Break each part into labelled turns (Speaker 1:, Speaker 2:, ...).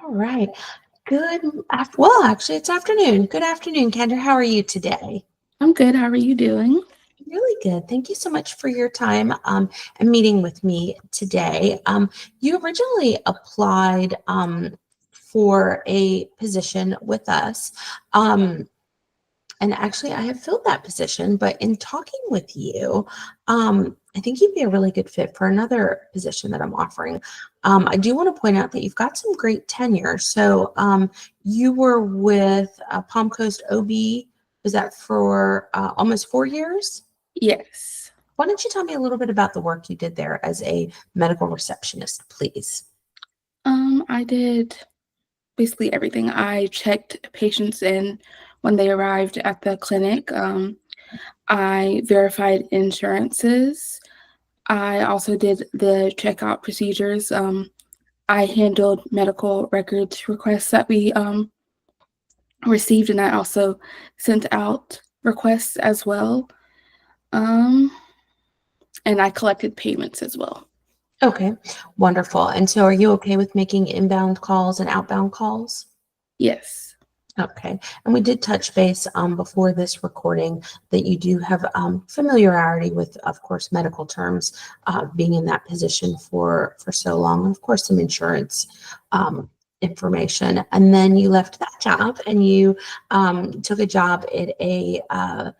Speaker 1: All right. Well, actually, it's afternoon. Good afternoon, Kendra. How are you today?
Speaker 2: I'm good. How are you doing?
Speaker 1: Really good. Thank you so much for your time and meeting with me today. You originally applied for a position with us. Um, and actually, I have filled that position, but in talking with you, I think you'd be a really good fit for another position that I'm offering. I do want to point out that you've got some great tenure. So you were with Palm Coast OB, was that for almost 4 years?
Speaker 2: Yes.
Speaker 1: Why don't you tell me a little bit about the work you did there as a medical receptionist, please?
Speaker 2: I did basically everything. I checked patients in when they arrived at the clinic. I verified insurances. I also did the checkout procedures. I handled medical records requests that we received, and I also sent out requests as well. Um, and I collected payments as well.
Speaker 1: Okay, wonderful. And so are you okay with making inbound calls and outbound calls?
Speaker 2: Yes.
Speaker 1: Okay, and we did touch base before this recording that you do have familiarity with, of course, medical terms, being in that position for so long, and of course, some insurance information. And then you left that job and you took a job at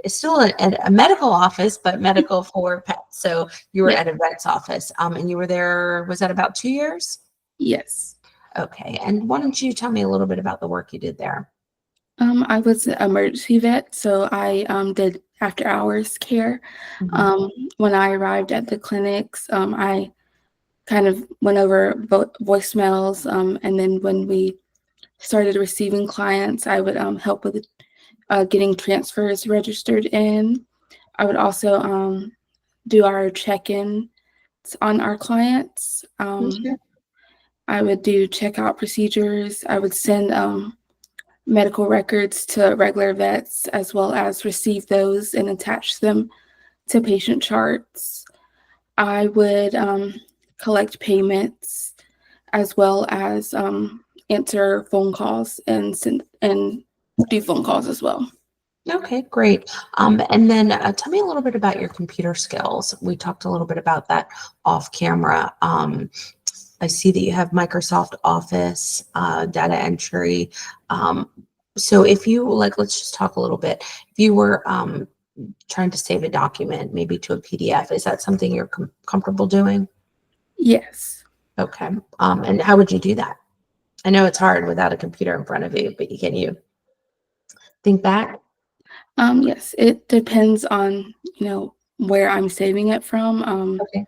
Speaker 1: it's still a medical office, but medical for pets. So you were
Speaker 2: Yes.
Speaker 1: at a vet's office, and you were there. Was that about 2 years?
Speaker 2: Yes.
Speaker 1: Okay, and why don't you tell me a little bit about the work you did there?
Speaker 2: I was an emergency vet, so I did after hours care.
Speaker 1: Mhm.
Speaker 2: When I arrived at the clinics, I kind of went over voicemails, and then when we started receiving clients, I would help with getting transfers registered in. I would also do our check-ins on our clients.
Speaker 1: Okay.
Speaker 2: I would do checkout procedures. I would send medical records to regular vets as well as receive those and attach them to patient charts. I would collect payments as well as answer phone calls and send and do phone calls as well.
Speaker 1: Okay, great. And then tell me a little bit about your computer skills. We talked a little bit about that off camera. I see that you have Microsoft Office, data entry. Um, so if you like, let's just talk a little bit. If you were trying to save a document, maybe to a PDF, is that something you're comfortable doing?
Speaker 2: Yes.
Speaker 1: Okay. And how would you do that? I know it's hard without a computer in front of you, but can you think back?
Speaker 2: Yes. It depends on where I'm saving it from.
Speaker 1: Okay.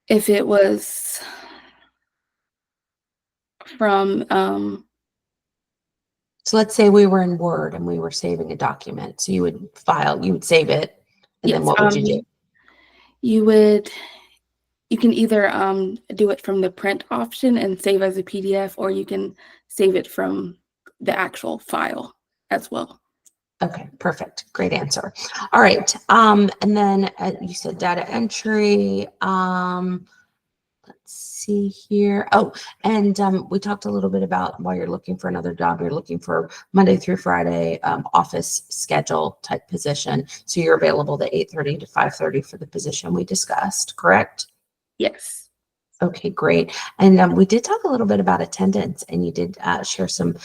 Speaker 2: If it was from
Speaker 1: So let's say we were in Word and we were saving a document. So you would save it, and then
Speaker 2: yes,
Speaker 1: what would you do?
Speaker 2: you would you can either do it from the print option and save as a PDF, or you can save it from the actual file as well.
Speaker 1: Okay, perfect. Great answer. All right. And then you said data entry. Let's see here. Oh, and we talked a little bit about while you're looking for another job, you're looking for Monday through Friday office schedule type position. So you're available the 8:30 to 5:30 for the position we discussed, correct?
Speaker 2: Yes.
Speaker 1: Okay, great. And we did talk a little bit about attendance, and you did share some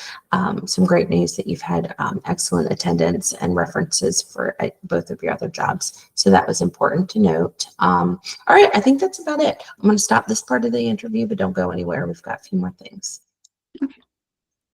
Speaker 1: great news that you've had excellent attendance and references for both of your other jobs. So that was important to note. All right, I think that's about it. I'm going to stop this part of the interview, but don't go anywhere. We've got a few more things.